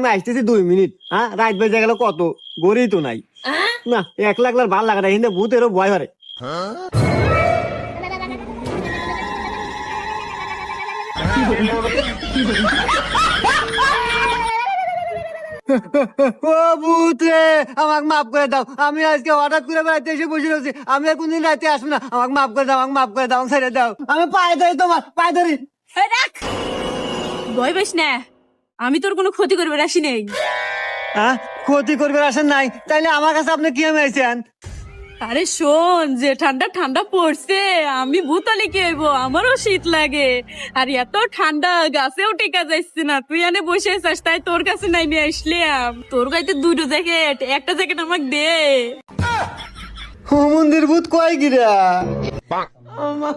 আমি আসতেছি 2 মিনিট। হ্যাঁ, রাত বেজে গেল কত, গড়েই তো নাই। না, একলা একলা ভাল লাগে না, কিন্তু ভূতেরও ভয় করে। ও ভূত রে, আমাকে মাফ করে দাও। আমি আজকে হঠাৎ করে বাড়িতে এসে বসে রয়েছি। আমি আর কোনদিন রাতে আসবো না। আমাকে মাফ করে দাও, আমাকে মাফ করে দাও, আমাকে ছেড়ে দাও। আমি পায়ে ধরি, তোমার পায়ে ধরি। এই রাখ, ভয় পাইস না, আমি তোর কোনো ক্ষতি করবে আসি নেই। হ্যাঁ, ক্ষতি করবে আসেন নাই, তাইলে আমার কাছে আপনি কি আমি আইছেন? আরে শোন, যে ঠান্ডা ঠান্ডা পড়ছে, আমি ভূতালি কি হইব, আমারও শীত লাগে। আর এত ঠান্ডা, গাছেও টিকা যাচ্ছে না, তুই এনে বসে আছিস, তাই তোর কাছে নাইমে আসলাম। তোর গাইতে দুটো জ্যাকেট, একটা জ্যাকেট আমাকে দে। ও মন্দির ভূত কয় গিরা? আমার